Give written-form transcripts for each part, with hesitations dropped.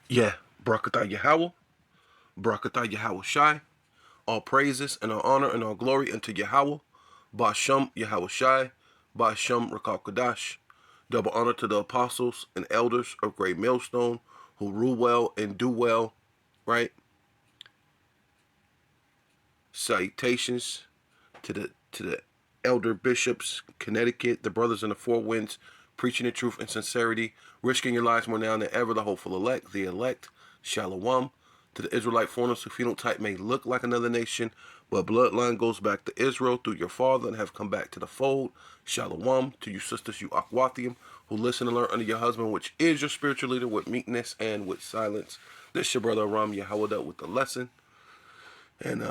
Yeah, Barakatah Yahawah, Barakatah Yahawashi. All praises and all honor and all glory unto Yahawah, Ba'ashem Yahawashi, Ba'ashem Rakal Kadash. Double honor to the apostles and elders of Great Millstone who rule well and do well, right? Salutations to the elder bishops, Connecticut, the brothers in the four winds, preaching the truth and sincerity, risking your lives more now than ever, the hopeful elect, the elect, Shalom. To the Israelite foreigners who phenotype may look like another nation, but bloodline goes back to Israel through your father and have come back to the fold. Shalom. To you sisters, you Akwathium, who listen and learn under your husband, which is your spiritual leader, with meekness and with silence. This your brother Aram Yahawah with the lesson. And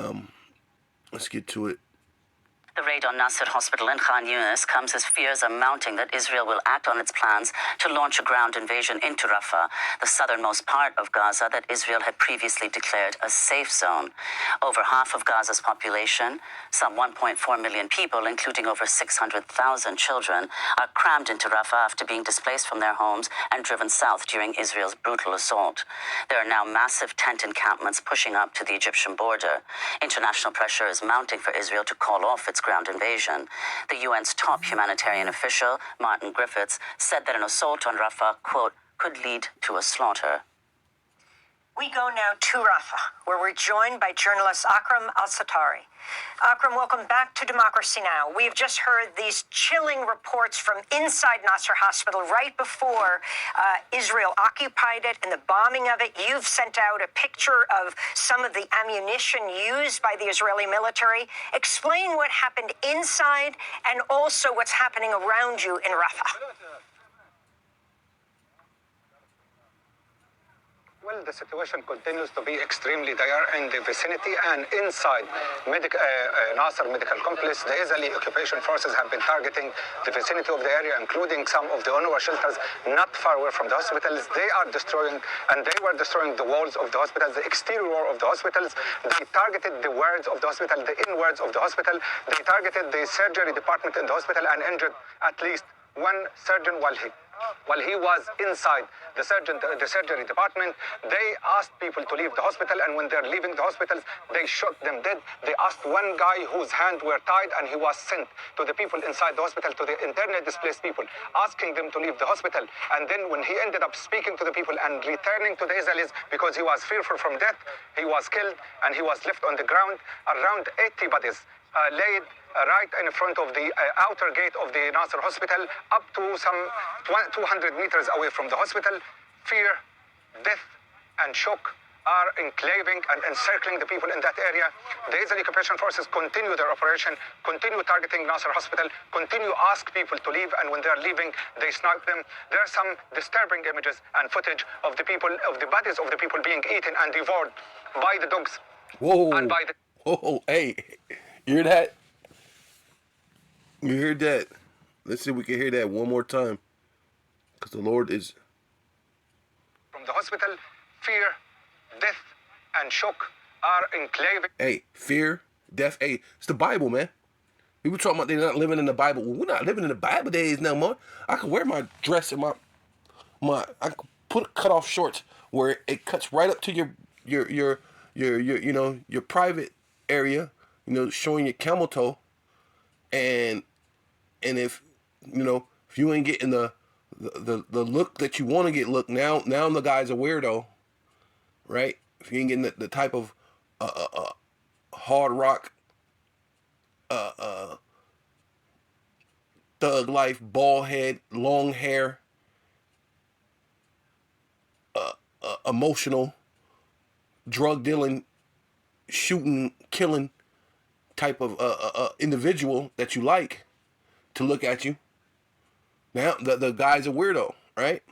let's get to it. The raid on Nasser Hospital in Khan Yunis comes as fears are mounting that Israel will act on its plans to launch a ground invasion into Rafah, the southernmost part of Gaza that Israel had previously declared a safe zone. Over half of Gaza's population, some 1.4 million people, including over 600,000 children, are crammed into Rafah after being displaced from their homes and driven south during Israel's brutal assault. There are now massive tent encampments pushing up to the Egyptian border. International pressure is mounting for Israel to call off its ground invasion. The UN's top humanitarian official, Martin Griffiths, said that an assault on Rafah, quote, could lead to a slaughter. We go now to Rafah, where we're joined by journalist Akram Al-Satari. Akram, welcome back to Democracy Now! We've just heard these chilling reports from inside Nasser Hospital right before Israel occupied it and the bombing of it. You've sent out a picture of some of the ammunition used by the Israeli military. Explain what happened inside and also what's happening around you in Rafah. Well, the situation continues to be extremely dire in the vicinity and inside Nasser Medical Complex. The Israeli occupation forces have been targeting the vicinity of the area, including some of the UNRWA shelters not far away from the hospitals. They are destroying, and they were destroying the walls of the hospitals, the exterior wall of the hospitals. They targeted the wards of the hospital, the inwards of the hospital. They targeted the surgery department in the hospital and injured at least one surgeon while he was inside the surgery department. They asked people to leave the hospital, and when they're leaving the hospitals, they shot them dead. They asked one guy whose hands were tied, and he was sent to the people inside the hospital, to the internally displaced people, asking them to leave the hospital. And then when he ended up speaking to the people and returning to the Israelis because he was fearful from death, he was killed, and he was left on the ground. Around 80 bodies laid right in front of the outer gate of the Nasser Hospital, up to some 200 meters away from the hospital. Fear, death, and shock are enclaving and encircling the people in that area. The Israeli occupation forces continue their operation, continue targeting Nasser Hospital, continue ask people to leave, and when they are leaving, they snipe them. There are some disturbing images and footage of the people, of the bodies of the people being eaten and devoured by the dogs. Whoa! And by the Whoa! Hey, you hear that? You heard that? Let's see if we can hear that one more time. Because the Lord is... From the hospital, fear, death, and shock are enclaving. Hey, fear, death. Hey, it's the Bible, man. People talking about they're not living in the Bible. Well, we're not living in the Bible days no more. I can wear my dress and I can put cut off shorts where it cuts right up to your you know, your private area, you know, showing your camel toe. And if you know, if you ain't getting the look that you want to get, look, now the guy's a weirdo, right? If you ain't getting the type of hard rock thug life, bald head, long hair, emotional, drug dealing, shooting, killing type of individual that you like to look at you. Now the guy's a weirdo, right?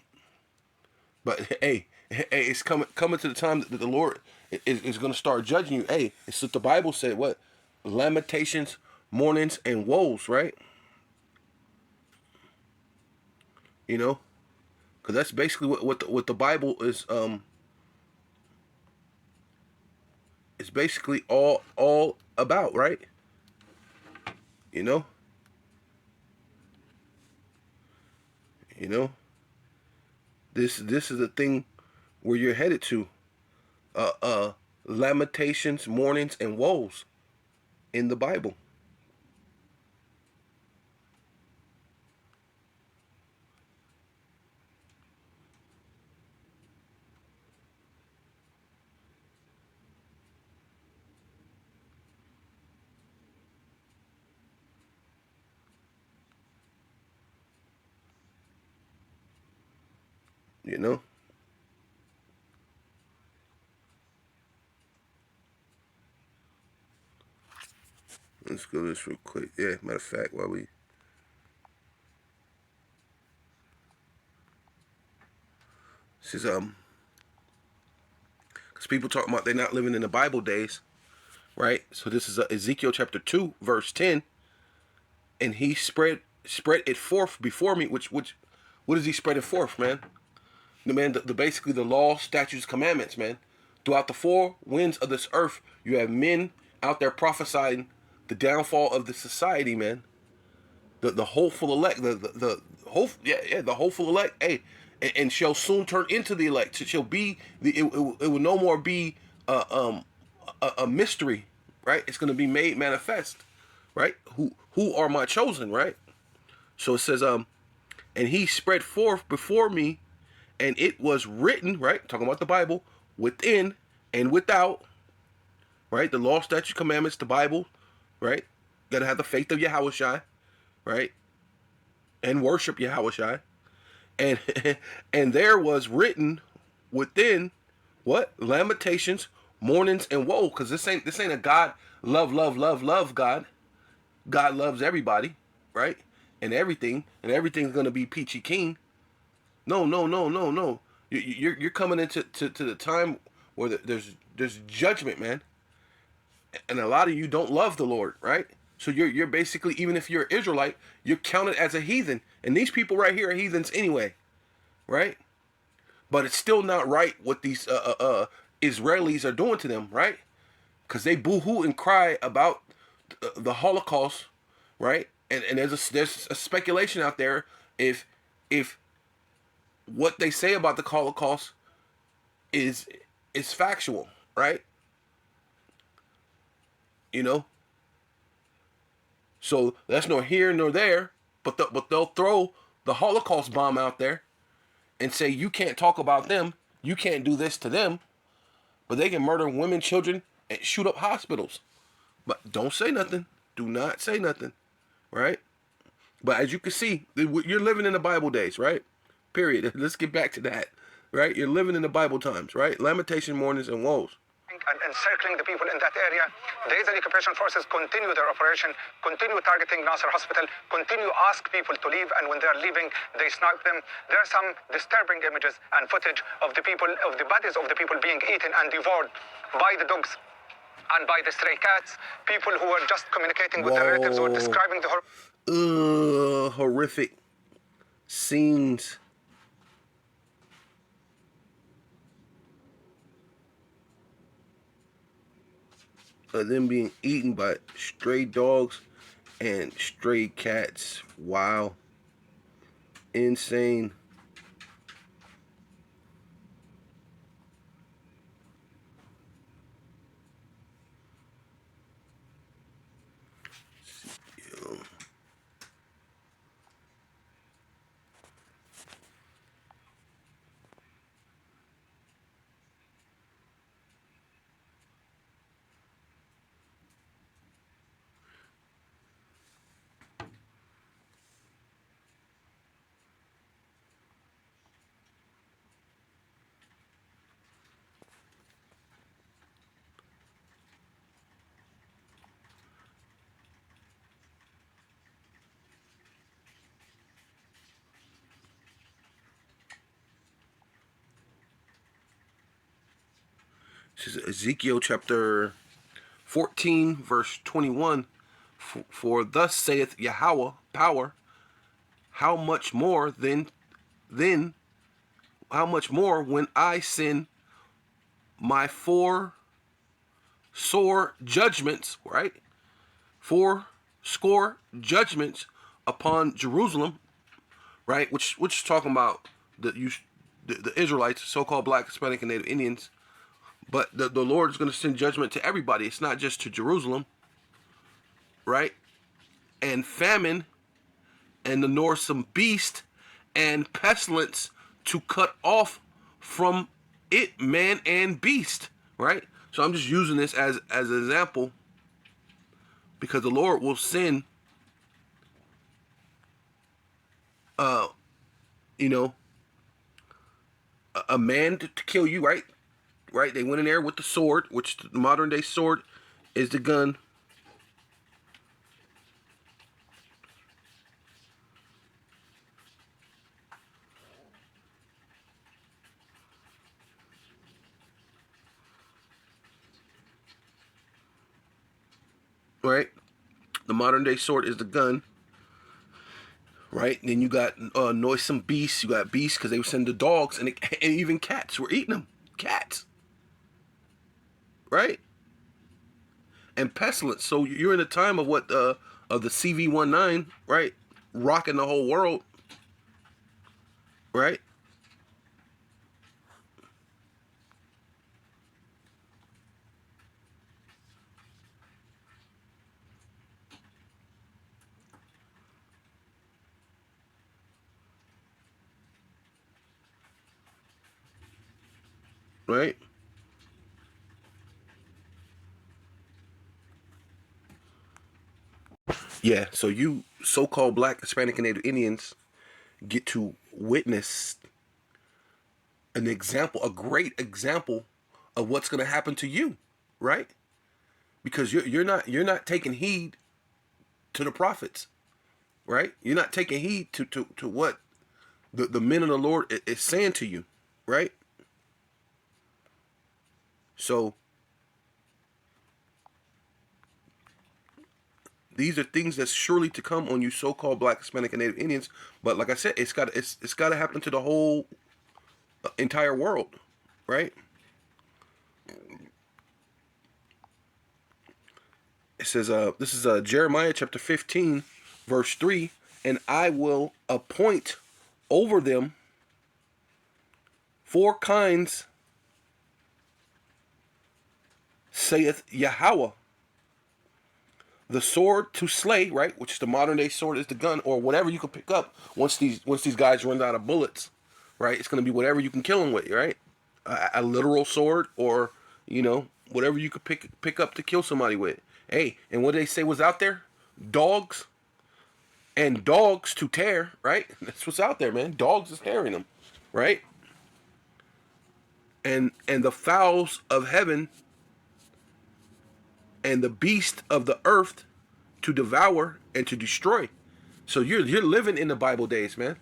But hey, it's coming to the time that the Lord is going to start judging you. Hey, it's what the Bible said. What? Lamentations, mournings, and woes, right? You know, because that's basically what the Bible is. It's basically all about, right? You know. This is a thing where you're headed to. Lamentations, mournings, and woes in the Bible. You know? Let's go this real quick. Yeah, matter of fact, while we... This is, because people talk about they're not living in the Bible days, right? So this is Ezekiel chapter 2, verse 10. And he spread it forth before me, what is he spreading forth, man? The basically the law, statutes, commandments, man. Throughout the four winds of this earth, you have men out there prophesying the downfall of the society, man. The hopeful elect, the hopeful elect, hey, and shall soon turn into the elect. It shall be it will no more be a mystery, right? It's going to be made manifest, right? Who are my chosen, right? So it says, and he spread forth before me, and it was written, right? Talking about the Bible, within and without, right? The law, statutes, commandments, the Bible, right? Gotta have the faith of Yahawashi, right? And worship Yahawashi. And and there was written within what? Lamentations, mournings, and woe. Because this ain't a God love God. God loves everybody, right? And everything's gonna be peachy keen. No. You're coming into the time where there's judgment, man. And a lot of you don't love the Lord, right? So you're basically, even if you're an Israelite, you're counted as a heathen. And these people right here are heathens anyway, right? But it's still not right what these Israelis are doing to them, right? Because they boo-hoo and cry about the Holocaust, right? And there's a speculation out there if what they say about the Holocaust is factual, right? You know. So that's nor here nor there, but they'll throw the Holocaust bomb out there and say you can't talk about them, you can't do this to them, but they can murder women, children, and shoot up hospitals. But don't say nothing. Do not say nothing, right? But as you can see, you're living in the Bible days, right? Period. Let's get back to that, right? You're living in the Bible times, right? Lamentation, mournings, and woes. And encircling the people in that area. The Israeli occupation forces continue their operation, continue targeting Nasser Hospital, continue ask people to leave, and when they're leaving, they snipe them. There are some disturbing images and footage of the bodies of the people being eaten and devoured by the dogs and by the stray cats. People who were just communicating with their relatives were describing the horrific scenes. Of them being eaten by stray dogs and stray cats. Wow. Insane. This is Ezekiel chapter 14, verse 21. For thus saith Yahawah, power, how much more how much more when I send my four sore judgments, right? 40 judgments upon Jerusalem, right? Which is talking about the Israelites, so-called Black, Hispanic, and Native Indians. But the Lord is going to send judgment to everybody. It's not just to Jerusalem, right? And famine, and the northern beast, and pestilence to cut off from it man and beast, right? So I'm just using this as an example, because the Lord will send, you know, a man to kill you, right? Right? They went in there with the sword, which the modern day sword is the gun. Right? The modern day sword is the gun. Right? Then you got noisome beasts. You got beasts because they were sending the dogs, and even cats were eating them. Cats. Right? And pestilence. So you're in a time of what of the CV-19, right? Rocking the whole world. Right? Right? Yeah, so you so-called Black, Hispanic, and Native Indians get to witness an example, a great example of what's going to happen to you, right? Because you're not taking heed to the prophets, right? You're not taking heed to what the men of the Lord is saying to you, right? So these are things that's surely to come on you, so-called Black, Hispanic, and Native Indians. But like I said, it's got to happen to the whole entire world, right? It says, this is Jeremiah chapter 15, verse 3, and I will appoint over them 4 kinds, saith Yahawah. The sword to slay, right, which is the modern day sword is the gun, or whatever you can pick up once these guys run out of bullets, right? It's going to be whatever you can kill them with, right? A literal sword, or whatever you could pick up to kill somebody with. Hey, and what they say was out there? Dogs. And dogs to tear, right? That's what's out there, man. Dogs is tearing them, right? And the fowls of heaven and the beast of the earth to devour and to destroy. So you're living in the Bible days, man.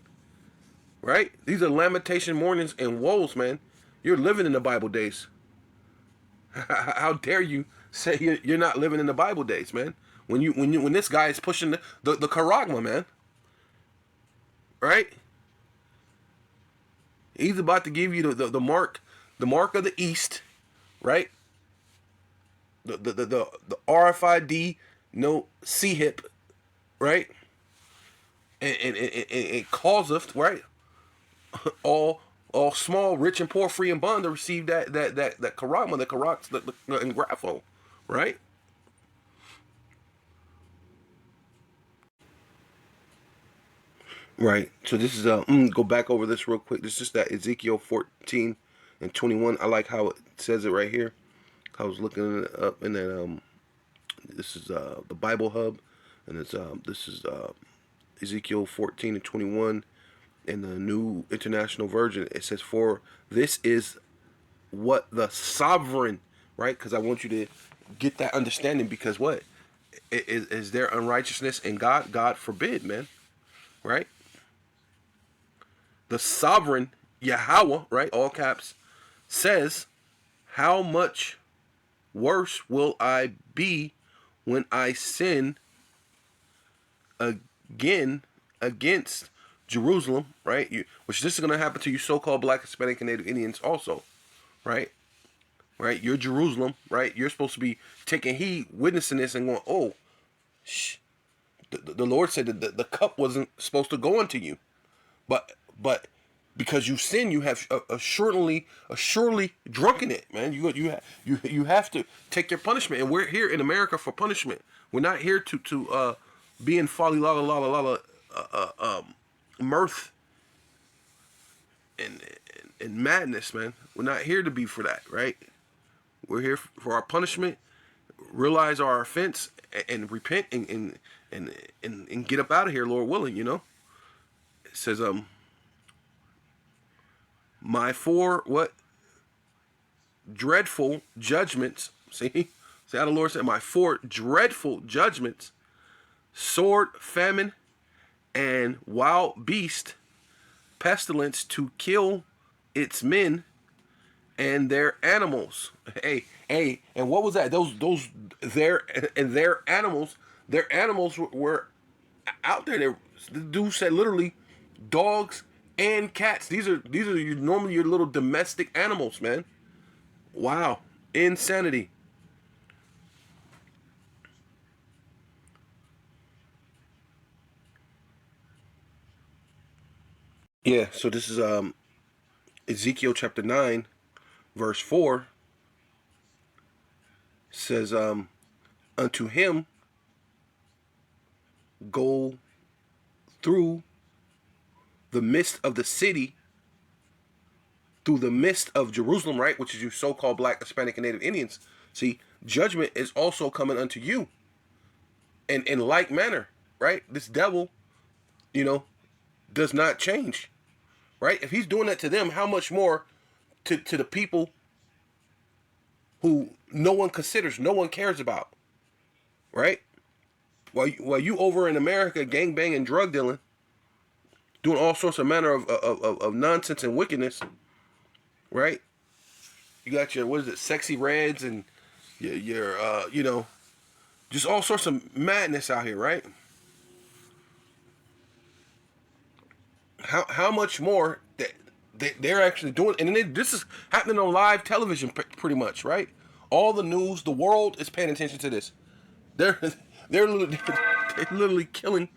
Right? These are lamentation mornings and woes, man. You're living in the Bible days. How dare you say you're not living in the Bible days, man? When this guy is pushing the charagma, man. Right? He's about to give you the mark of the East, right? The RFID, no C-hip, right? And it causeth, right? all small, rich and poor, free and bond to receive that charagma, the karax, and grapho, right? Right. So this is go back over this real quick. This is that Ezekiel 14 and 21. I like how it says it right here. I was looking it up, and then this is the Bible Hub, and it's this is Ezekiel 14 and 21 in the New International Version. It says, "For this is what the sovereign," right? Because I want you to get that understanding, because what is there unrighteousness in God? God forbid, man. Right? The sovereign Yahawah, right, all caps, says, "How much worse will I be when I sin again against Jerusalem," right? Which this is going to happen to you, so-called Black, Hispanic, and Native Indians also, right? Right? You're Jerusalem, right? You're supposed to be taking heed, witnessing this, and going, "Oh, shh." The Lord said that the cup wasn't supposed to go into you, but Because you sin, you have assuredly drunken it, man. You have to take your punishment, and we're here in America for punishment. We're not here to be in folly, mirth and madness, man. We're not here to be for that, right? We're here for our punishment, realize our offense, and repent and get up out of here, Lord willing. You know, it says my four what dreadful judgments. See how the Lord said, my four dreadful judgments: sword, famine, and wild beast, pestilence to kill its men and their animals. Hey, and what was that? Those their animals. Their animals were out there. The dude said literally, dogs and cats. These are normally your little domestic animals, man. Wow, insanity. Yeah. So this is Ezekiel chapter 9, verse 4. Says unto him go through the midst of the city, through the midst of Jerusalem, right, which is you so-called Black, Hispanic, and Native Indians. See, judgment is also coming unto you, and in like manner, right? This devil, does not change, right? If he's doing that to them, how much more to the people who no one considers, no one cares about, right? While you over in America gangbanging, drug dealing, doing all sorts of manner of nonsense and wickedness, right? You got your, what is it, sexy reds and your just all sorts of madness out here, right? How much more that they're actually doing, and then this is happening on live television, pretty much, right? All the news, the world is paying attention to this. They're literally killing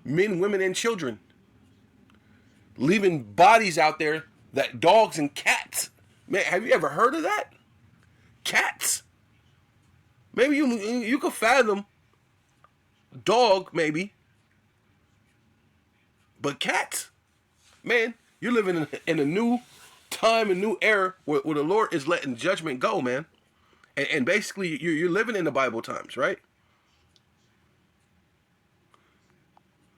men, women, and children, leaving bodies out there that dogs and cats. Man, have you ever heard of that? Cats. Maybe you could fathom dog, maybe, but cats. Man, you're living in a new time, a new era where the Lord is letting judgment go, man. And basically, you're living in the Bible times, right?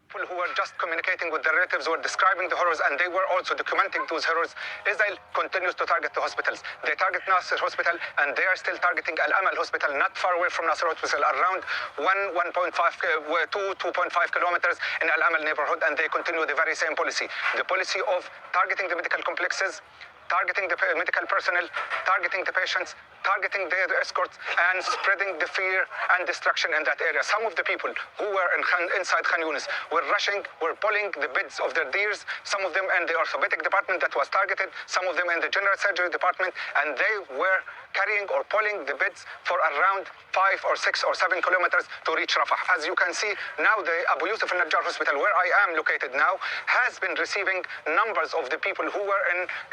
People who were just communicating with their relatives were describing the horrors, and they were also documenting those horrors. Israel continues to target the hospitals. They target Nasser Hospital, and they are still targeting Al Amal Hospital, not far away from Nasser Hospital, around 2.5 kilometers in Al Amal neighborhood, and they continue the very same policy. The policy of targeting the medical complexes, targeting the medical personnel, targeting the patients, targeting their escorts, and spreading the fear and destruction in that area. Some of the people who were inside Khan Yunis were pulling the beds of their deers, some of them in the orthopedic department that was targeted, some of them in the general surgery department, and they were carrying or pulling the beds for around 5 or 6 or 7 kilometers to reach Rafah. As you can see, now the Abu Yusuf al-Najjar Hospital, where I am located now, has been receiving numbers of the people who were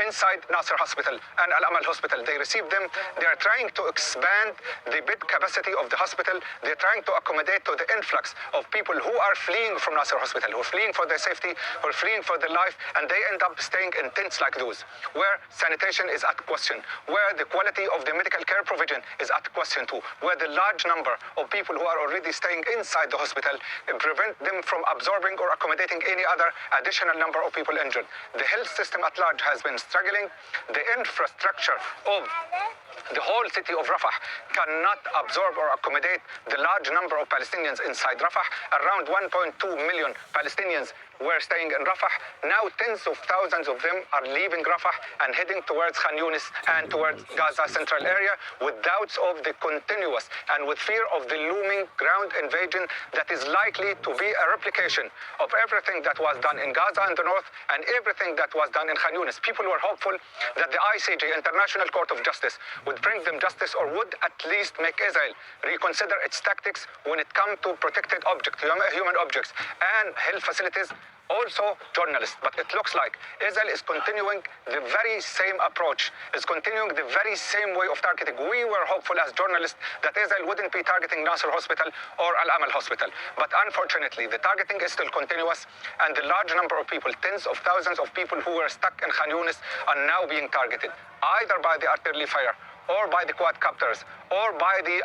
inside Nasser Hospital and Al Amal Hospital. They received them. They are trying to expand the bed capacity of the hospital. They're trying to accommodate to the influx of people who are fleeing from Nasser Hospital, who are fleeing for their safety, who are fleeing for their life, and they end up staying in tents like those, where sanitation is at question, where the quality of the medical care provision is at question too, where the large number of people who are already staying inside the hospital prevent them from absorbing or accommodating any other additional number of people injured. The health system at large has been struggling. The infrastructure of the whole city of Rafah cannot absorb or accommodate the large number of Palestinians inside Rafah. Around 1.2 million Palestinians were staying in Rafah. Now tens of thousands of them are leaving Rafah and heading towards Khan Yunis and towards Gaza central area, with doubts of the continuous and with fear of the looming ground invasion that is likely to be a replication of everything that was done in Gaza in the north and everything that was done in Khan Yunis. People were hopeful that the ICJ, International Court of Justice, would bring them justice, or would at least make Israel reconsider its tactics when it comes to protected objects, human objects, and health facilities also journalists. But it looks like Israel is continuing the very same approach, is continuing the very same way of targeting. We were hopeful as journalists that Israel wouldn't be targeting Nasser Hospital or Al-Amal Hospital. But unfortunately, the targeting is still continuous, and the large number of people, tens of thousands of people who were stuck in Khan Yunis, are now being targeted, either by the artillery fire, or by the quadcopters, or by the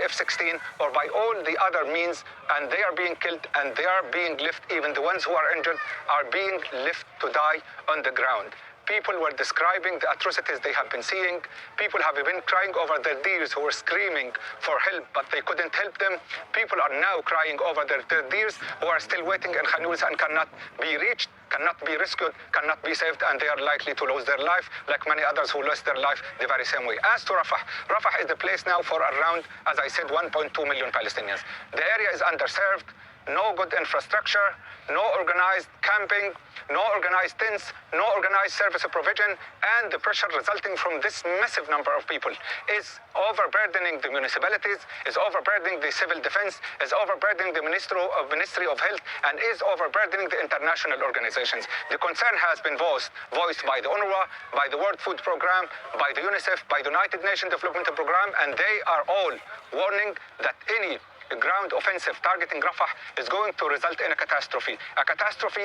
F-16, or by all the other means, and they are being killed, and they are being left, even the ones who are injured, are being left to die on the ground. People were describing the atrocities they have been seeing. People have been crying over their dears who were screaming for help, but they couldn't help them. People are now crying over their dears who are still waiting in Khan Yunis and cannot be reached, cannot be rescued, cannot be saved, and they are likely to lose their life, like many others who lost their life the very same way. As to Rafah, Rafah is the place now for around, as I said, 1.2 million Palestinians. The area is underserved, no good infrastructure, no organized camping, no organized tents, no organized service provision, and the pressure resulting from this massive number of people is overburdening the municipalities, is overburdening the civil defense, is overburdening the Ministry of Health, and is overburdening the international organizations. The concern has been voiced by the UNRWA, by the World Food Program, by the UNICEF, by the United Nations Development Program, and they are all warning that any ground offensive targeting Rafah is going to result in a catastrophe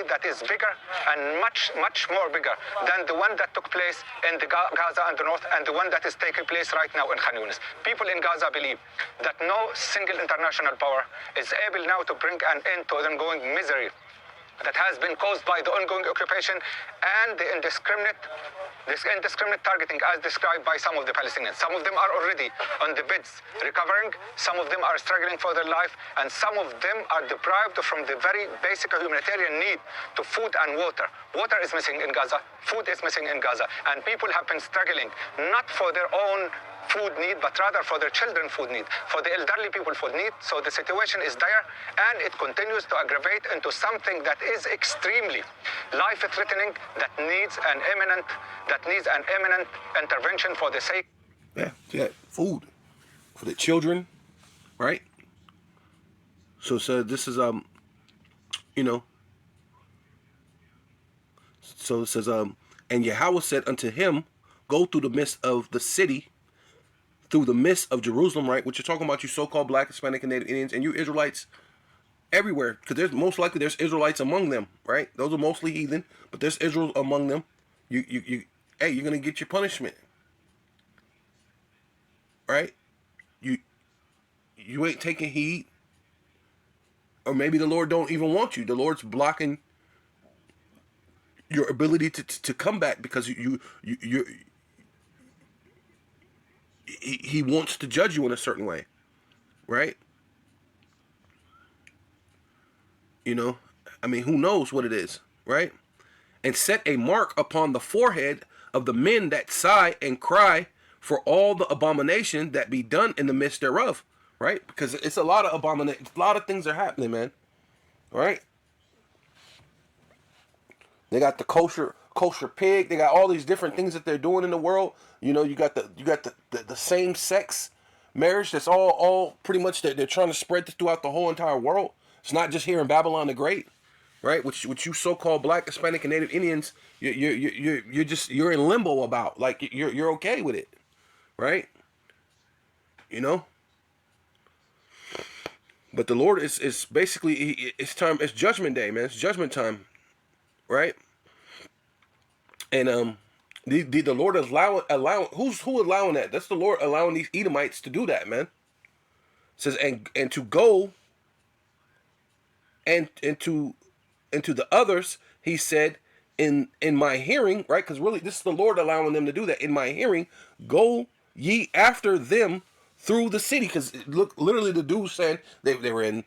that is bigger and much, much more bigger than the one that took place in the Gaza and the north, and the one that is taking place right now in Khan Yunis. People in Gaza believe that no single international power is able now to bring an end to the ongoing misery that has been caused by the ongoing occupation and the indiscriminate targeting as described by some of the Palestinians. Some of them are already on the beds recovering, some of them are struggling for their life, and some of them are deprived from the very basic humanitarian need to food and water. Water is missing in Gaza, food is missing in Gaza, and people have been struggling not for their own food need, but rather for their children food need, for the elderly people food need. So the situation is dire, and it continues to aggravate into something that is extremely life-threatening, that needs an imminent intervention for the sake. Yeah, food for the children, right? So this is you know. So it says and Yahweh said unto him, go through the midst of the city, through the midst of Jerusalem, right? What you're talking about, you so-called Black, Hispanic, and Native Indians, and you Israelites everywhere, because there's most likely there's Israelites among them, right? Those are mostly heathen, but there's Israel among them. Hey, you're gonna get your punishment, right? You ain't taking heed, or maybe the Lord don't even want you. The Lord's blocking your ability to come back because He wants to judge you in a certain way, right? You know, I mean, who knows what it is, right? And set a mark upon the forehead of the men that sigh and cry for all the abomination that be done in the midst thereof, right? Because it's a lot of abomination, a lot of things are happening, man, right? They got the kosher pig. They got all these different things that they're doing in the world. You know, you got the same sex marriage. That's all pretty much that they're trying to spread this throughout the whole entire world. It's not just here in Babylon the Great, right? Which you so-called Black, Hispanic, and Native Indians, you're in limbo about. Like you're okay with it, right? You know. But the Lord is basically it's time. It's Judgment Day, man. It's Judgment time. Right, and the Lord is allowing who allowing that? That's the Lord allowing these Edomites to do that, man. It says and to go and to the others, he said in my hearing, right? Because really, this is the Lord allowing them to do that. In my hearing, go ye after them through the city, because look, literally the dude saying they were in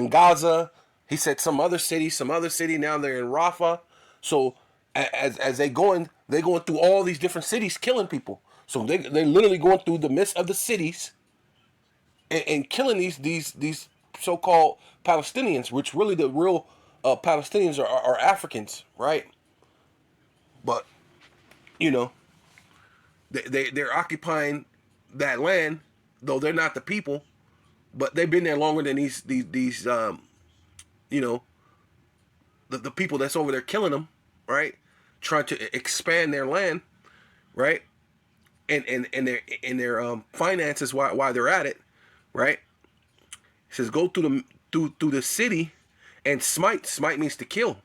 Gaza. He said some other city. Now they're in Rafah. So as they going through all these different cities, killing people. So they literally going through the midst of the cities and killing these so-called Palestinians, which really the real Palestinians are Africans, right? But you know, they're occupying that land, though they're not the people. But they've been there longer than these you know, the people that's over there killing them, right? Trying to expand their land, right? And their finances while they're at it, right? It says go through the city and smite. Smite means to kill,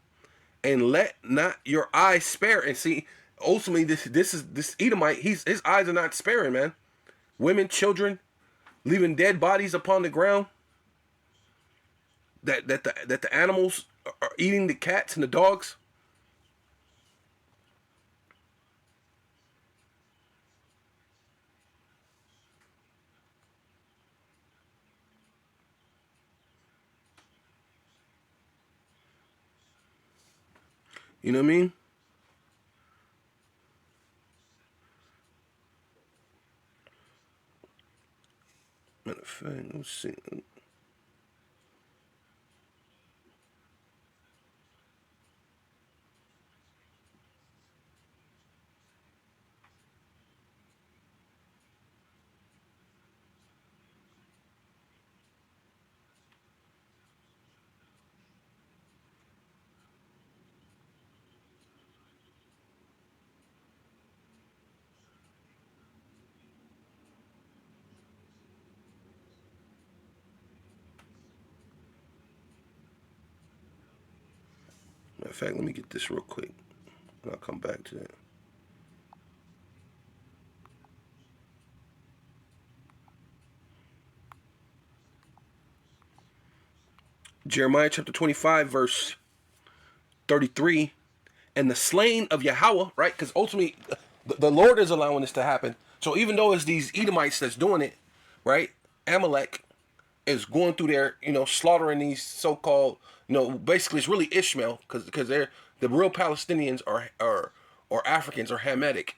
and let not your eyes spare. And see, ultimately this Edomite. His eyes are not sparing, man. Women, children, leaving dead bodies upon the ground. That the animals are eating the cats and the dogs. You know what I mean? Matter of fact, let's see. Matter of fact, let me get this real quick, and I'll come back to that. Jeremiah chapter 25, verse 33. And the slain of Yahawah, right? Because ultimately, the Lord is allowing this to happen. So even though it's these Edomites that's doing it, right? Amalek is going through there, slaughtering these so-called, basically it's really Ishmael, because they're the real Palestinians or Africans or Hamitic.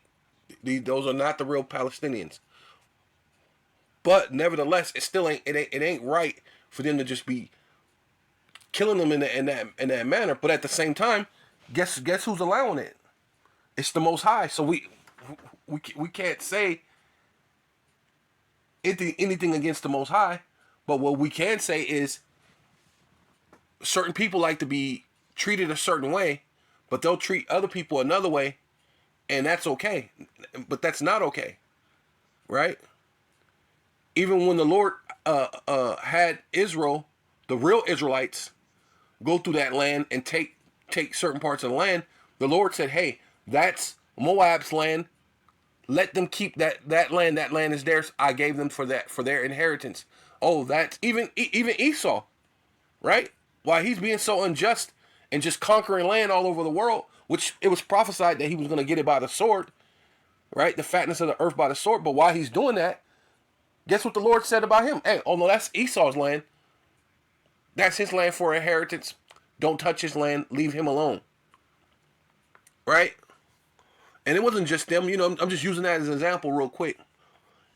Those are not the real Palestinians. But nevertheless, it ain't right for them to just be killing them in that manner. But at the same time, guess who's allowing it? It's the Most High. So we can't say anything against the Most High. But what we can say is certain people like to be treated a certain way, but they'll treat other people another way, and that's okay. But that's not okay, right? Even when the Lord had Israel, the real Israelites, go through that land and take certain parts of the land, the Lord said, "Hey, that's Moab's land. Let them keep that land. That land is theirs. I gave them for their inheritance." Oh, that's even Esau, right? Why he's being so unjust and just conquering land all over the world, which it was prophesied that he was going to get it by the sword, right? The fatness of the earth by the sword. But while he's doing that, guess what the Lord said about him? Hey, oh no, that's Esau's land. That's his land for inheritance. Don't touch his land. Leave him alone. Right? And it wasn't just them. I'm just using that as an example real quick.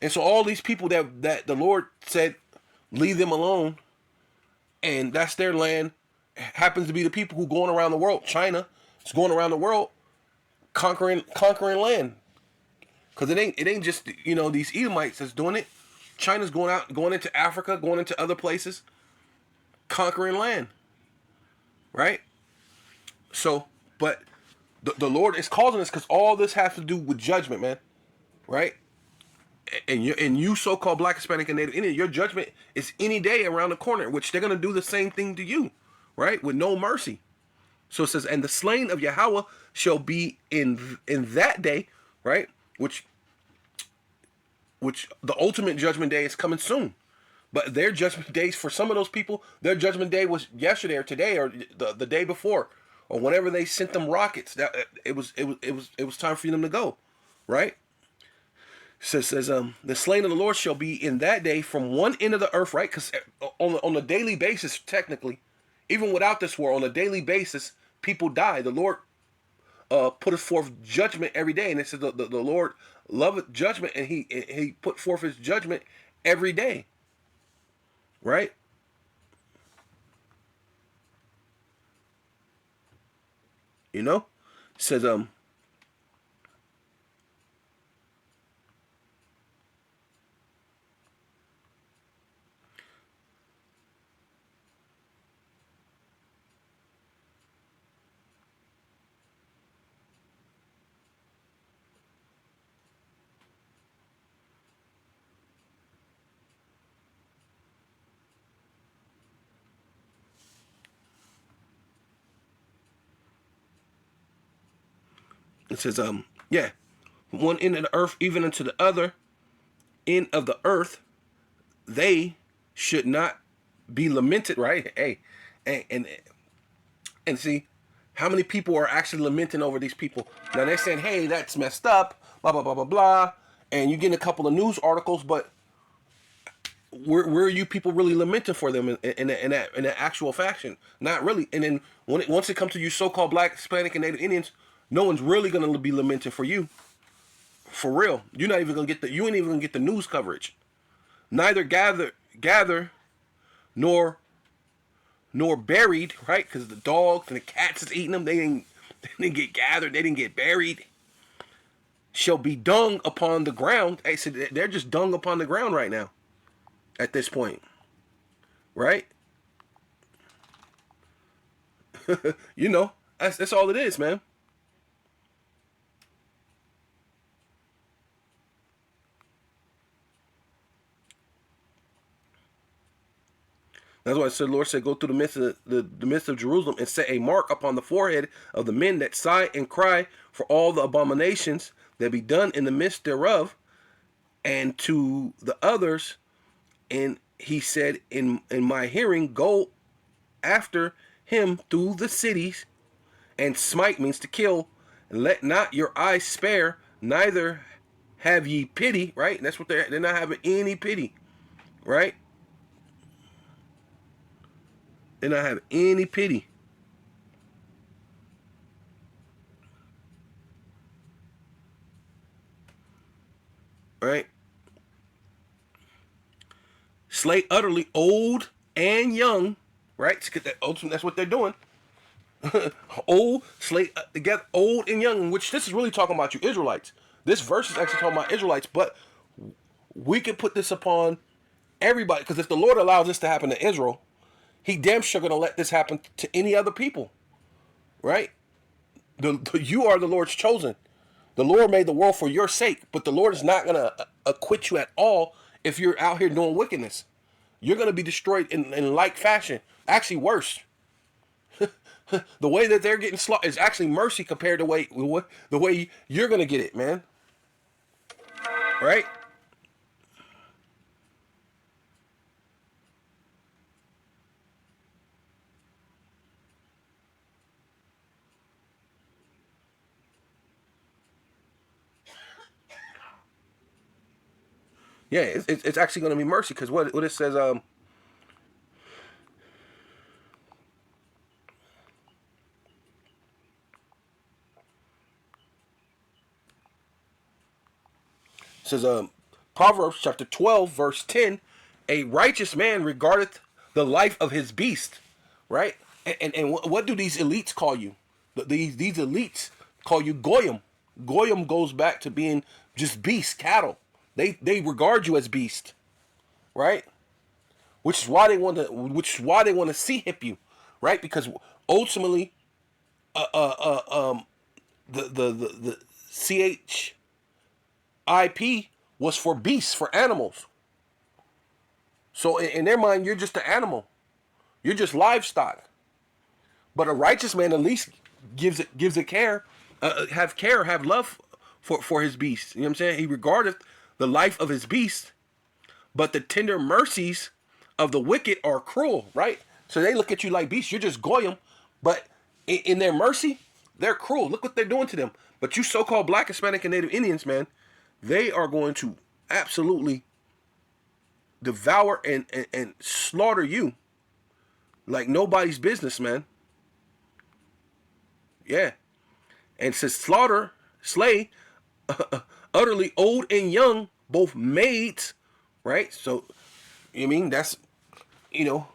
And so all these people that the Lord said, leave them alone, and that's their land, happens to be the people who going around the world. China is going around the world conquering land. Because it ain't just, these Edomites that's doing it. China's going into Africa, going into other places, conquering land. Right? So, but the Lord is causing this because all this has to do with judgment, man. Right? And you so-called Black, Hispanic, and Native Indian, your judgment is any day around the corner, which they're going to do the same thing to you, right? With no mercy. So it says, and the slain of Yahawah shall be in that day, right? Which the ultimate judgment day is coming soon. But their judgment days, for some of those people, their judgment day was yesterday or today or the day before, or whenever they sent them rockets. That it was time for them to go, right? Says the slain of the Lord shall be in that day from one end of the earth, right? Because on a daily basis, technically, even without this war, on a daily basis, people die. The Lord putteth forth judgment every day, and it says the Lord loveth judgment, and he put forth his judgment every day, right? It says It says, yeah, one end of the earth, even unto the other end of the earth, they should not be lamented, right? Hey, and see, how many people are actually lamenting over these people? Now they're saying, hey, that's messed up, blah, blah, blah, blah, blah. And you get a couple of news articles, but where are you people really lamenting for them in that actual fashion? Not really. And then once it comes to you so-called Black, Hispanic, and Native Indians, no one's really going to be lamenting for you. For real. You're not even going to get you ain't even going to get the news coverage. Neither gather nor buried, right? Because the dogs and the cats is eating them. They didn't get gathered. They didn't get buried. Shall be dung upon the ground. Hey, so they're just dung upon the ground right now. At this point, right? You know, that's all it is, man. That's why the Lord said, go through the midst of Jerusalem and set a mark upon the forehead of the men that sigh and cry for all the abominations that be done in the midst thereof, and to the others. And he said, in my hearing, go after him through the cities, and smite means to kill, and let not your eyes spare, neither have ye pity, right? And that's what they're not having any pity, right? They're not having any pity. Right? Slay utterly old and young, right? That's what they're doing. Old, slay together, old and young, which this is really talking about you Israelites. This verse is actually talking about Israelites, but we can put this upon everybody, because if the Lord allows this to happen to Israel, he damn sure going to let this happen to any other people, right? You are the Lord's chosen. The Lord made the world for your sake, but the Lord is not going to acquit you at all if you're out here doing wickedness. You're going to be destroyed in like fashion. Actually, worse. The way that they're getting slaughtered is actually mercy compared to the way you're going to get it, man. Right? Yeah, it's actually going to be mercy, because what it says, Proverbs chapter 12, verse 10, a righteous man regardeth the life of his beast, right? And what do these elites call you? These elites call you goyim. Goyim goes back to being just beast, cattle. They regard you as beast, right? Which is why they want to see hip you, right? Because ultimately, the CHIP was for beasts, for animals. So in their mind, you're just an animal. You're just livestock. But a righteous man at least gives it care, have love for his beast. You know what I'm saying? He regardeth the life of his beast, but the tender mercies of the wicked are cruel, right? So they look at you like beasts. You're just goyim, but in their mercy, they're cruel. Look what they're doing to them. But you so-called Black, Hispanic, and Native Indians, man, they are going to absolutely devour and slaughter you like nobody's business, man. Yeah. And says slay, utterly old and young, both maids, right? So, you mean that's, a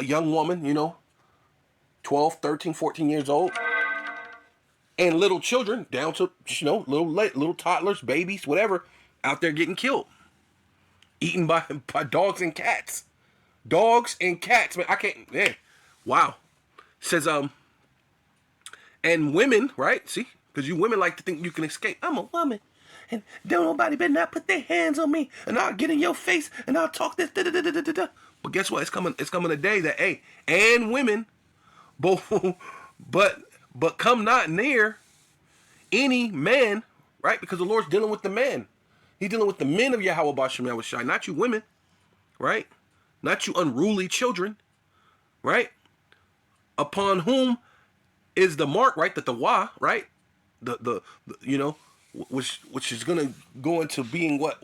young woman, 12, 13, 14 years old, and little children down to, little toddlers, babies, whatever, out there getting killed, eaten by dogs and cats. Dogs and cats, man. I can't, man. Wow. Says, and women, right? See? Because you women like to think you can escape. I'm a woman. And don't nobody better not put their hands on me. And I'll get in your face and I'll talk this. Da. But guess what? It's coming a day that, hey, and women, both, but come not near, any man, right? Because the Lord's dealing with the man. He's dealing with the men of YAHAWAH Wa Yahawashi, not you women, right? Not you unruly children, right? Upon whom is the mark, right? That the Wa, right? The you know, which is gonna go into being what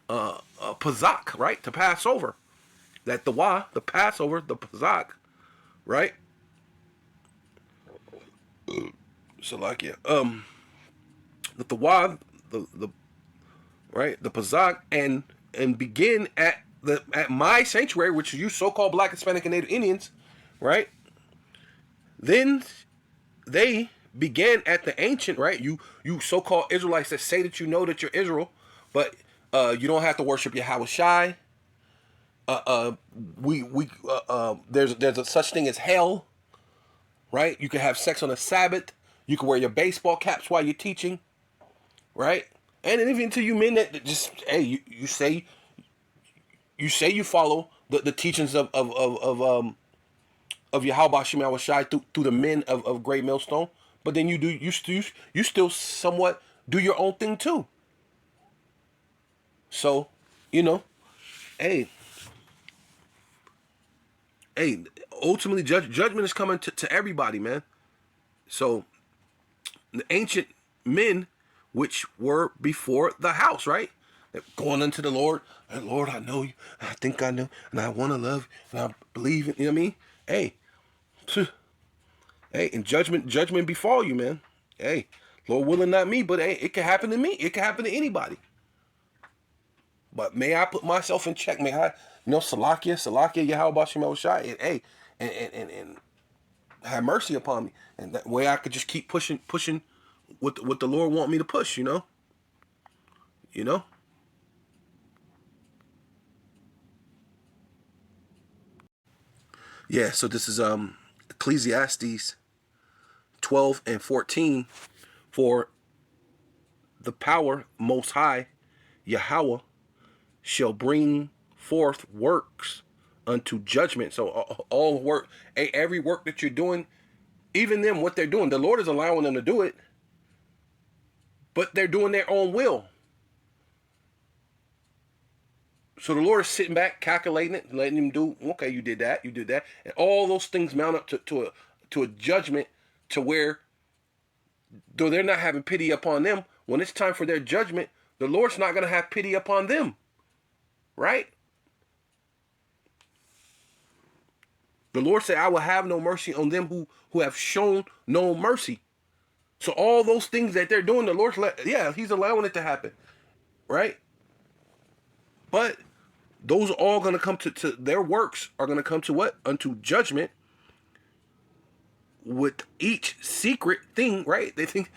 Pazak, right? To pass over. That the Wa, the Passover, the Pazak, right? Salakia. That the Wa, the right, the Pazak, and begin at my sanctuary, which you so-called Black, Hispanic, and Native Indians, right? Then they began at the ancient, right? You so-called Israelites that say that you know that you're Israel, but you don't have to worship Yahawashi. There's a such thing as hell, right? You can have sex on a Sabbath. You can wear your baseball caps while you're teaching, right? And even to you men that just, hey, you say you follow the teachings of Yahawah Shai through the men of Great Millstone, but then you still somewhat do your own thing too. So, hey, ultimately judgment is coming to everybody, man. So the ancient men, which were before the house, right? They're going unto the Lord, and Lord, I know you, I think I know, and I want to love you, and I believe in, you know what I mean? Hey, and judgment befall you, man. Hey, Lord willing, not me, but hey, it can happen to me. It can happen to anybody. But may I put myself in check? May I, Salakia, Yahawah Shai, and hey, and have mercy upon me, and that way I could just keep pushing what the Lord want me to push, Yeah, so this is Ecclesiastes 12 and 14. For the power most high, Yahweh, shall bring forth works unto judgment. So all work, every work that you're doing, even them, what they're doing, the Lord is allowing them to do it, but they're doing their own will. So the Lord is sitting back, calculating it, letting him do, okay, you did that, and all those things mount up to a judgment, to where, though they're not having pity upon them, when it's time for their judgment, the Lord's not going to have pity upon them, right? The Lord said, I will have no mercy on them who have shown no mercy. So all those things that they're doing, the Lord's he's allowing it to happen, right? But those are all going to come to their works are going to come to what? Unto judgment, with each secret thing, right? They think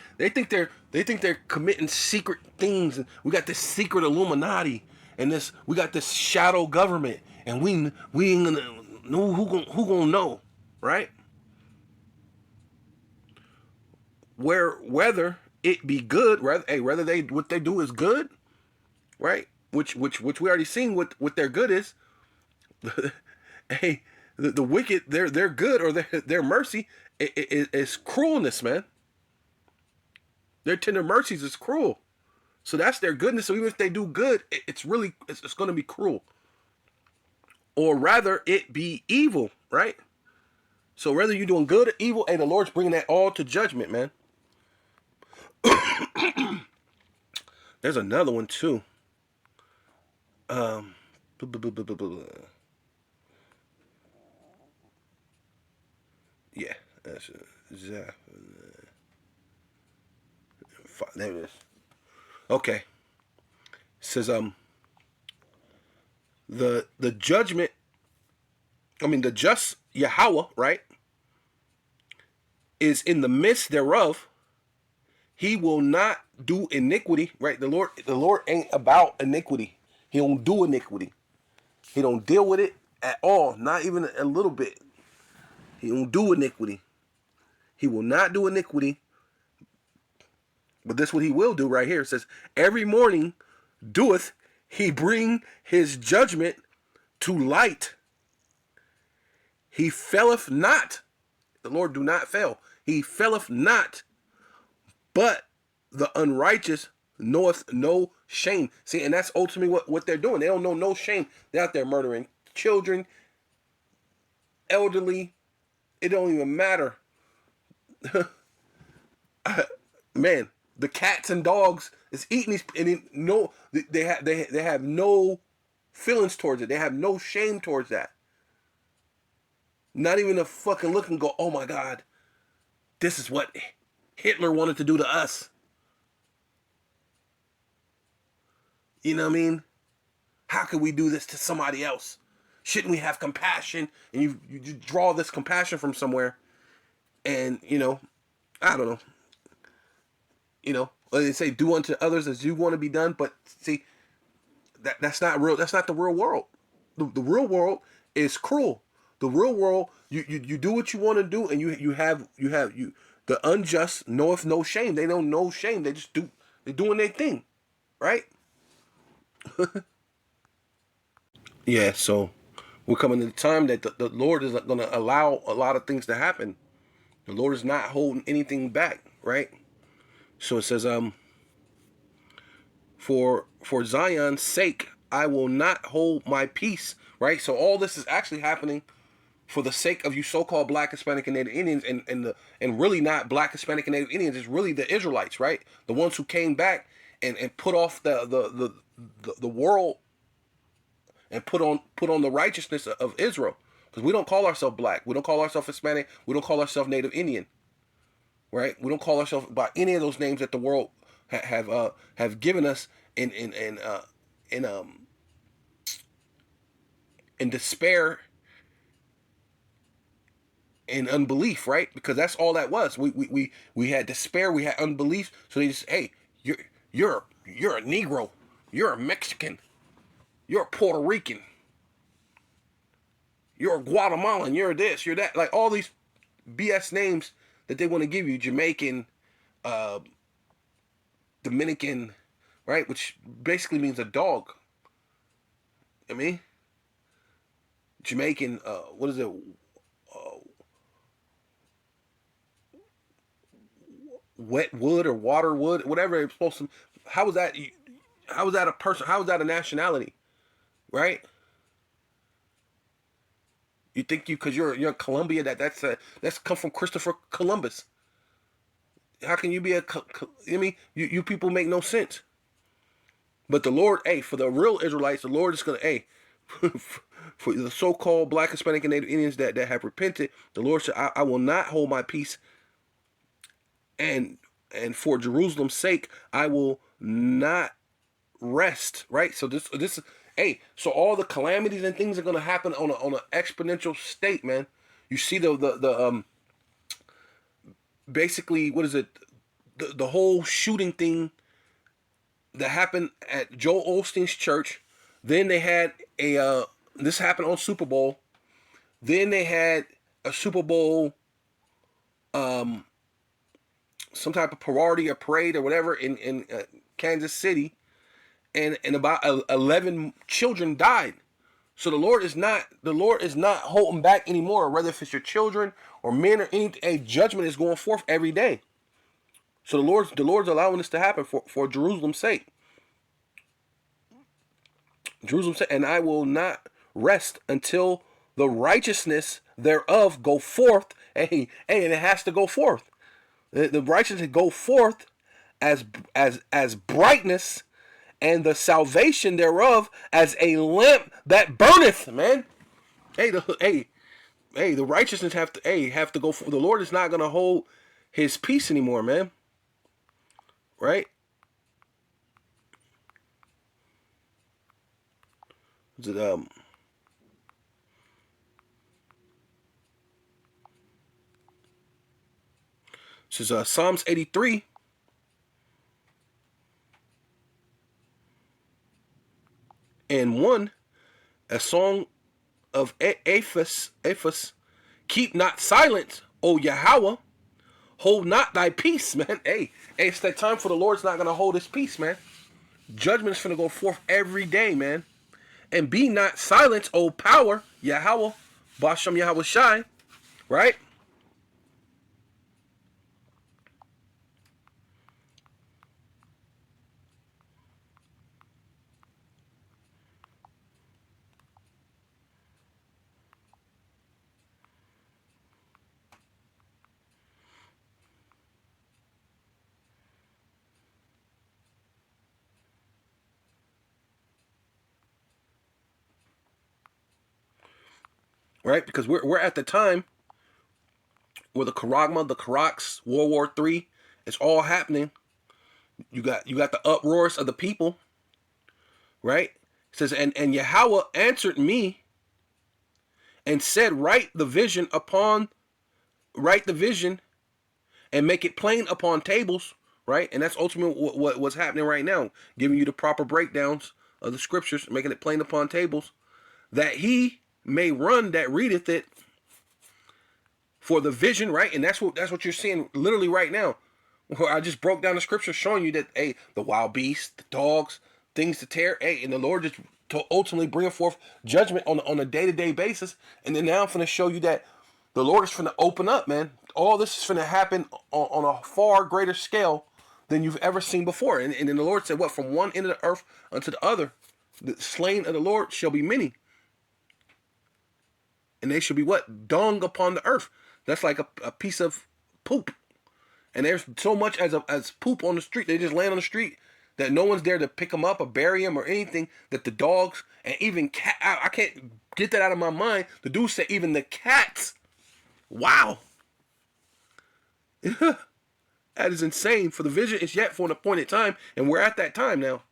they're committing secret things, and we got this secret Illuminati, and we got this shadow government, and we ain't gonna know who gonna know, right? Whether it be good, whether they what they do is good, right? Which we already seen what their good is. Hey, the wicked, their good or their mercy is cruelness, man. Their tender mercies is cruel. So that's their goodness. So even if they do good, it's going to be cruel. Or rather, it be evil, right? So whether you're doing good or evil, the Lord's bringing that all to judgment, man. There's another one too. Yeah, that's exactly. There it is. Okay. It says the judgment. I mean, the just Yahweh, right, is in the midst thereof. He will not do iniquity, right? The Lord ain't about iniquity. He don't do iniquity. He don't deal with it at all, not even a little bit. He don't do iniquity. He will not do iniquity. But this what he will do right here. It says, every morning doeth he bring his judgment to light. He faileth not. The Lord do not fail. He faileth not, But the unrighteous knoweth no shame. See, and that's ultimately what they're doing. They don't know no shame. They're out there murdering children, elderly. It don't even matter. Man, the cats and dogs is eating these, and they have no feelings towards it. They have no shame towards that. Not even a fucking look and go, oh my God, this is what Hitler wanted to do to us. You know what I mean? How could we do this to somebody else? Shouldn't we have compassion? And you draw this compassion from somewhere. And, I don't know. They say do unto others as you want to be done. But see, that's not real. That's not the real world. The real world is cruel. The real world, you do what you want to do, and you have the unjust knoweth no shame. They don't know shame. They just they're doing their thing, right? Yeah. So we're coming to the time that the Lord is going to allow a lot of things to happen. The Lord is not holding anything back, right? So it says, for Zion's sake, I will not hold my peace, right? So all this is actually happening for the sake of you so-called Black, Hispanic, and Native Indians, and really not Black, Hispanic, and Native Indians. It's really the Israelites, right? The ones who came back and put off the world and put on the righteousness of Israel. Because we don't call ourselves Black, we don't call ourselves Hispanic, we don't call ourselves Native Indian, right? We don't call ourselves by any of those names that the world have given us in despair and unbelief, right? Because that's all that was. We had despair, we had unbelief. So they just, hey, you're a Negro, you're a Mexican, you're a Puerto Rican, you're a Guatemalan, you're this, you're that, like all these BS names that they want to give you, Jamaican, Dominican, right? Which basically means a dog. I mean, Jamaican, what is it? Wet wood or water wood, whatever it's supposed to. How is that? How is that a person? How is that a nationality? Right? You think because you're in Colombia that's come from Christopher Columbus. How can you be I mean, you people make no sense. But the Lord, for the real Israelites, the Lord is gonna, for the so-called Black, Hispanic, and Native Indians that have repented, the Lord said, I will not hold my peace. And for Jerusalem's sake, I will not rest. Right. So this so all the calamities and things are gonna happen on an exponential state, man. You see the basically, what is it? The whole shooting thing that happened at Joel Osteen's church. Then they had this happened on Super Bowl. Then they had a Super Bowl, some type of parade or parade or whatever in Kansas City, and about 11 children died. So the Lord is not holding back anymore, whether if it's your children or men or anything. A judgment is going forth every day. So the Lord's allowing this to happen for Jerusalem's sake. Jerusalem said, and I will not rest until the righteousness thereof go forth. And it has to go forth. The righteousness go forth as brightness, and the salvation thereof as a lamp that burneth. Man, the righteousness have to go forth. The Lord is not gonna hold His peace anymore, man. Right? Is it This is Psalms 83. And 1, a song of Aphis. Keep not silent, O Yahawah. Hold not thy peace, man. It's that time for the Lord's not going to hold His peace, man. Judgment is going to go forth every day, man. And be not silent, O power, Yahawah, Bashem Yahawashi, right? right? Because we're at the time where the Karagma, the Karaks, World War III, it's all happening. You got the uproars of the people, right? It says, and Yahweh answered me and said, write the vision and make it plain upon tables, right? And that's ultimately what's happening right now, giving you the proper breakdowns of the scriptures, making it plain upon tables, that he may run that readeth it. For the vision, right? And that's what you're seeing literally right now. Where I just broke down the scripture showing you that, hey, the wild beasts, the dogs, things to tear, hey, and the Lord just to ultimately bring forth judgment on a day-to-day basis. And then now I'm going to show you that the Lord is going to open up, man. All this is going to happen on a far greater scale than you've ever seen before. And then the Lord said, what? From one end of the earth unto the other, the slain of the Lord shall be many. And they shall be what? Dung upon the earth. That's like a piece of poop. And there's so much as poop on the street. They just land on the street that no one's there to pick them up or bury them or anything. That the dogs and even cat, I can't get that out of my mind. The dude said even the cats. Wow. That is insane. For the vision is yet for an appointed time. And we're at that time now.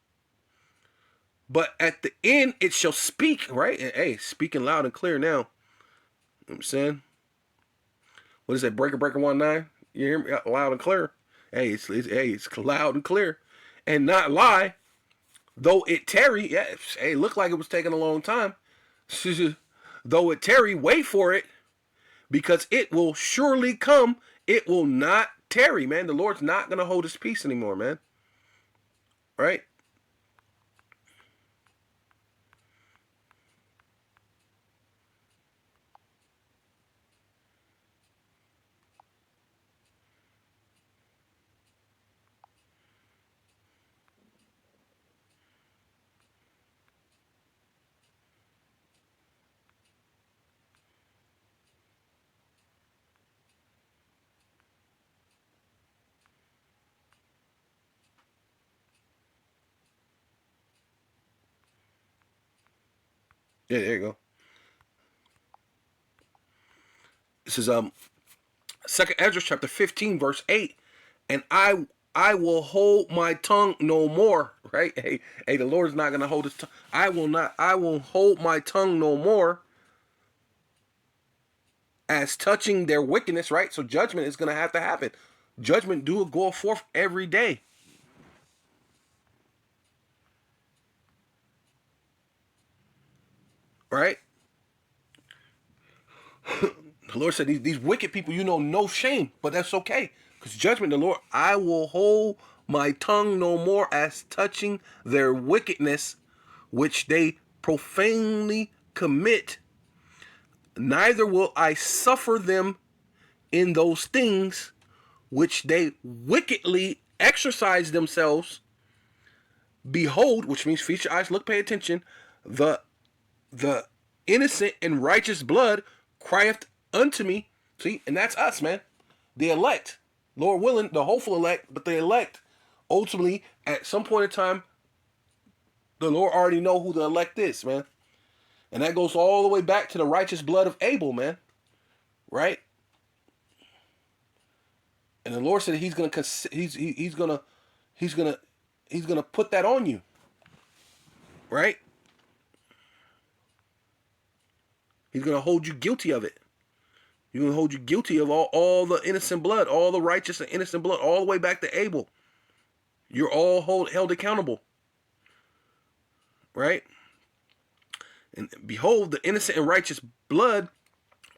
But at the end it shall speak, right? And hey, speaking loud and clear now. You know what I'm saying? What is that? Breaker 19? You hear me? Loud and clear. Hey, it's loud and clear. And not lie. Though it tarry, yeah, hey, looked like it was taking a long time. Though it tarry, wait for it. Because it will surely come. It will not tarry, man. The Lord's not going to hold his peace anymore, man. Right? Yeah, there you go. This is Second Ezra chapter 15 verse 8, and I will hold my tongue no more. Right? Hey, the Lord's not gonna hold his tongue. I will hold my tongue no more as touching their wickedness. Right? So judgment is gonna have to happen. Judgment do go forth every day. Right? The Lord said, these wicked people, no shame, but that's okay. Because judgment, the Lord, I will hold my tongue no more as touching their wickedness, which they profanely commit. Neither will I suffer them in those things which they wickedly exercise themselves. Behold, which means feast your eyes, look, pay attention. The innocent and righteous blood crieth unto me. See, and that's us, man. The elect. Lord willing, the hopeful elect, but the elect, ultimately, at some point in time, the Lord already know who the elect is, man. And that goes all the way back to the righteous blood of Abel, man. Right? And the Lord said he's gonna put that on you. Right? He's gonna hold you guilty of it. He's gonna hold you guilty of all the innocent blood, all the righteous and innocent blood, all the way back to Abel. You're all held accountable. Right? And behold, the innocent and righteous blood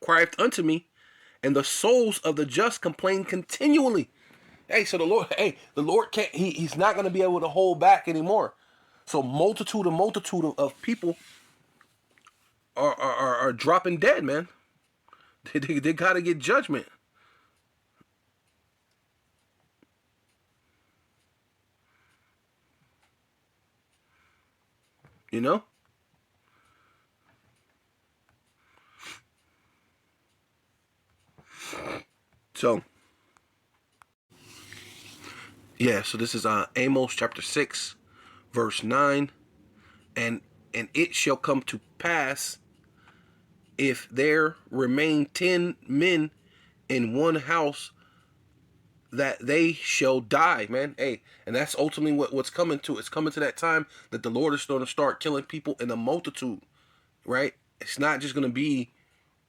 crieth unto me, and the souls of the just complain continually. Hey, so the Lord can't, he's not going to be able to hold back anymore. So multitude of people are dropping dead, man. They got to get judgment. You know? So, yeah, so this is Amos chapter 6, verse 9. And it shall come to pass if there remain 10 men in one house, that they shall die, man. Hey, and that's ultimately what's coming to. It's coming to that time that the Lord is going to start killing people in a multitude, right? It's not just going to be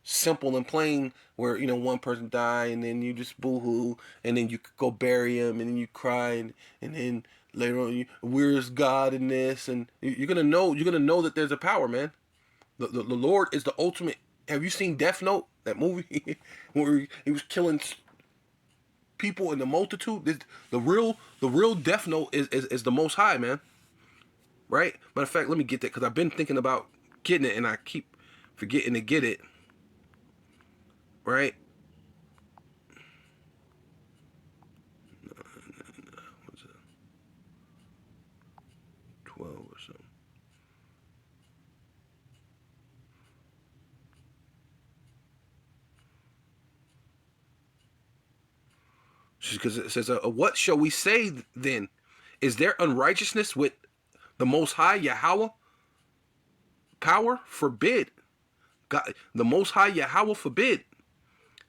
simple and plain where, one person die and then you just boo-hoo and then you go bury him and then you cry and then later on where's God in this, and you're gonna know that there's a power, man. The Lord is the ultimate. Have you seen Death Note, that movie where he was killing people in the multitude? The real Death Note is the Most High, man. Right? Matter of fact, let me get that, because I've been thinking about getting it and I keep forgetting to get it. Right? What's it? 12 or something. Because it says, what shall we say then? Is there unrighteousness with the Most High Yahawah? Power? Forbid. God, the Most High Yahawah forbid.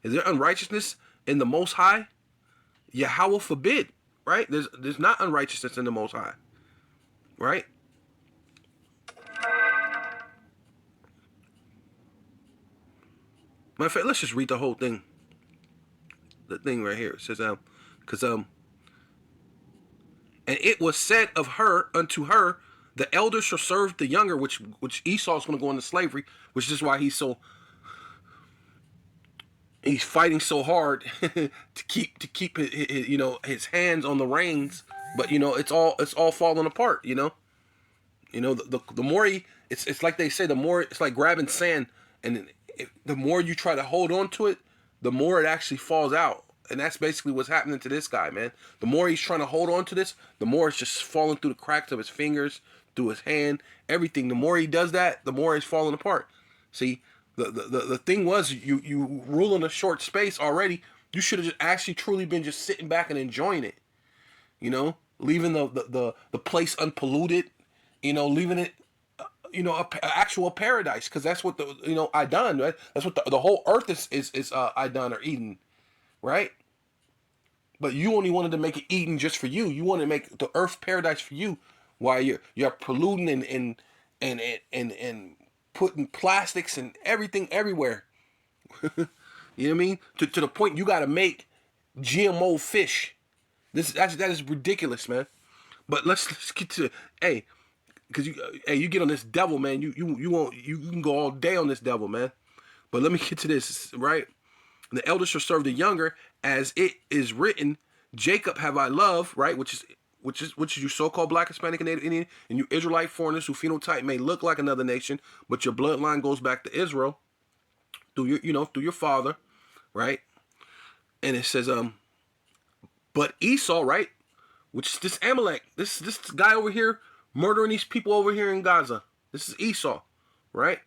Is there unrighteousness in the Most High? Yahawah forbid. Right? There's not unrighteousness in the Most High. Right? Matter of fact, let's just read the whole thing. The thing right here. It says, and it was said of her, unto her, the elder shall serve the younger, which Esau is going to go into slavery, which is why he's fighting so hard to keep his hands on the reins, but it's all falling apart. The more it's like they say, the more it's like grabbing sand, and the more you try to hold on to it, the more it actually falls out. And that's basically what's happening to this guy, man. The more he's trying to hold on to this, the more it's just falling through the cracks of his fingers, through his hand, everything. The more he does that, the more it's falling apart. See, the thing was, you rule in a short space already. You should have just actually truly been just sitting back and enjoying it. Leaving the place unpolluted. Leaving it, actual paradise, because that's what I done. Right? That's what the whole earth is I done or Eden. Right? But you only wanted to make it Eden just for you. You wanted to make the earth paradise for you, while you're polluting and putting plastics and everything everywhere. You know what I mean? To the point you got to make GMO fish. That is ridiculous, man. But let's get to because you get on this devil, man. You can go all day on this devil, man. But let me get to this, right? The elder shall serve the younger, as it is written, Jacob have I loved, right? Which is you so-called Black, Hispanic, and Native Indian, and you Israelite foreigners who phenotype may look like another nation, but your bloodline goes back to Israel through your father, right? And it says, but Esau, right? Which is this Amalek, this guy over here murdering these people over here in Gaza. This is Esau, right?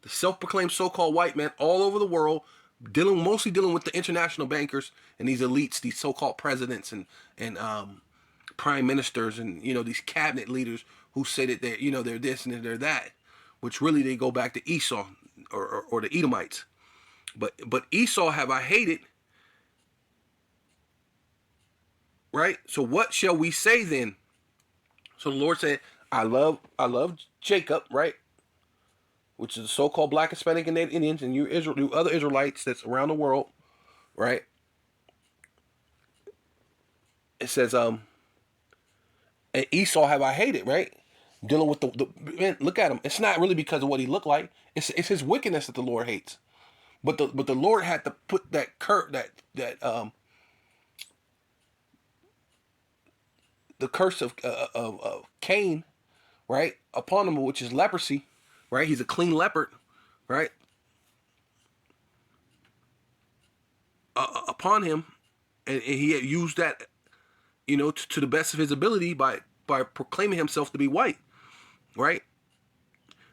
The self-proclaimed so-called white man all over the world, mostly dealing with the international bankers and these elites, these so-called presidents and prime ministers and these cabinet leaders who say that they're this and they're that, which really they go back to Esau or the Edomites. But Esau have I hated, right? So what shall we say then? So the Lord said, I love Jacob, right? Which is the so-called Black, Hispanic, and Native Indians, and you other Israelites that's around the world, right? It says, and Esau have I hated, right? Dealing with the man, look at him. It's not really because of what he looked like. It's his wickedness that the Lord hates. But the Lord had to put that the curse of Cain, right, upon him, which is leprosy, right? He's a clean leopard, right? Upon him, and he had used that, to the best of his ability by proclaiming himself to be white, right?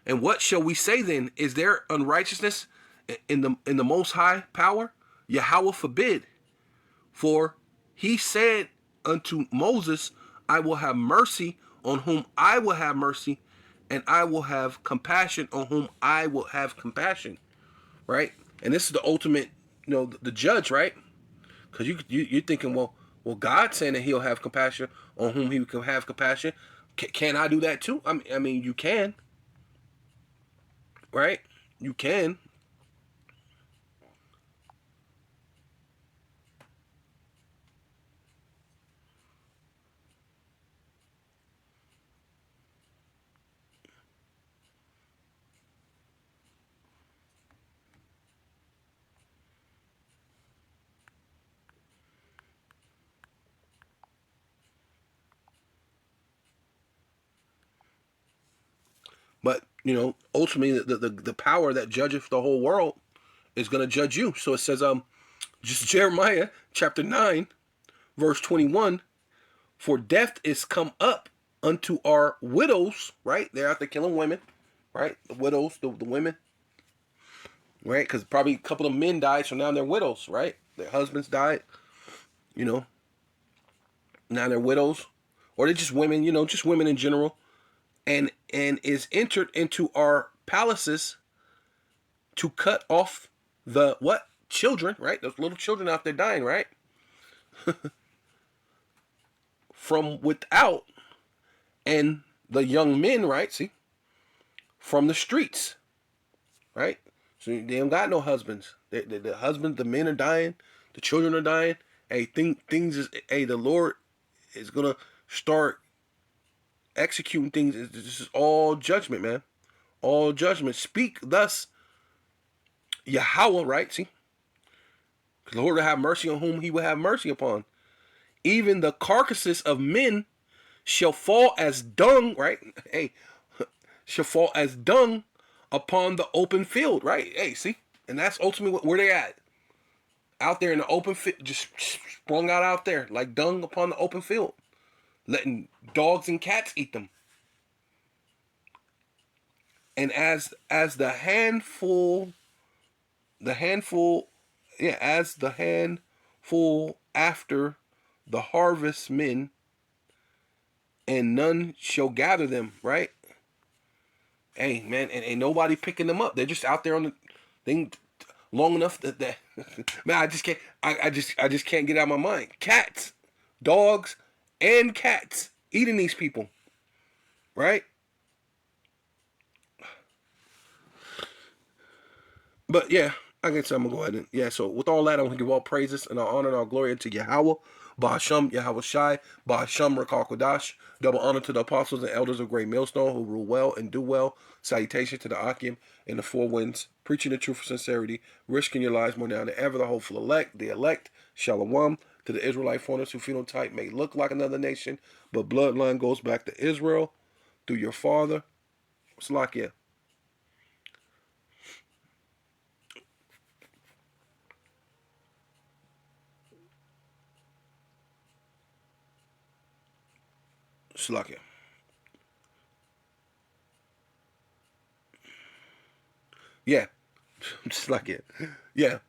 And what shall we say then? Is there unrighteousness in the Most High power? Yahawah forbid. For he said unto Moses, I will have mercy on whom I will have mercy, and I will have compassion on whom I will have compassion, right? And this is the ultimate, the judge, right? Because you're thinking, well, God's saying that He'll have compassion on whom He can have compassion. Can I do that too? I mean, you can, right? You can. But ultimately, the power that judgeth the whole world is going to judge you. So it says, just Jeremiah chapter 9, verse 21. For death is come up unto our widows, right? They're out there killing women, right? The widows, the women, right? Because probably a couple of men died, so now they're widows, right? Their husbands died, now they're widows, or they're just women, just women in general, and is entered into our palaces to cut off the what? Children, right? Those little children out there dying, right? From without, and the young men, right? See, from the streets, right? So they don't got no husbands. The husbands, the men are dying, the children are dying. Hey, the Lord is gonna start executing things. This is all judgment, man. All judgment. Speak thus, Yahawah, right? See, the Lord will have mercy on whom He will have mercy upon. Even the carcasses of men shall fall as dung, right? Hey, shall fall as dung upon the open field, right? Hey, see? And that's ultimately where they at. Out there in the open field, just sprung out there like dung upon the open field. Letting dogs and cats eat them. And as the handful after the harvestmen, and none shall gather them, right? Hey, man, and ain't nobody picking them up. They're just out there on the thing long enough that man, I just can't. I just can't get out of my mind. Cats, dogs, and cats eating these people, right? But yeah, I guess I'm gonna go ahead and so with all that, I want to give all praises and all honor and all glory unto Yahawah, Bahasham, Yahawashi, Bahasham Rakakwadash. Double honor to the apostles and elders of Great Millstone who rule well and do well. Salutation to the Akim in the four winds, preaching the truth for sincerity, risking your lives more now than ever. The hopeful elect, Shalom. To the Israelite foreigners who phenotype may look like another nation, but bloodline goes back to Israel through your father. Slakia. Slakia. Yeah. Just like it. Yeah.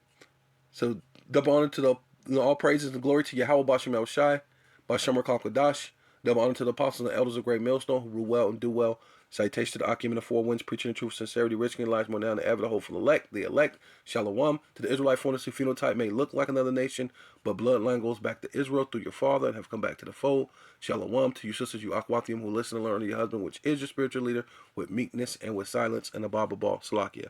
So double honor to all praises and glory to Yahawah Basham El Shai, Basham Rakakwadash. Double honor to the apostles and elders of Great Millstone who rule well and do well. Citation to the Akim in the four winds, preaching the truth, sincerity, risking lives more now than ever. The hopeful elect, Shalom. To the Israelite foreigners who phenotype may look like another nation, but bloodline goes back to Israel through your father and have come back to the fold. Shalom. To you sisters, you Akwathium who listen and learn to your husband, which is your spiritual leader, with meekness and with silence and a Baba Salakia.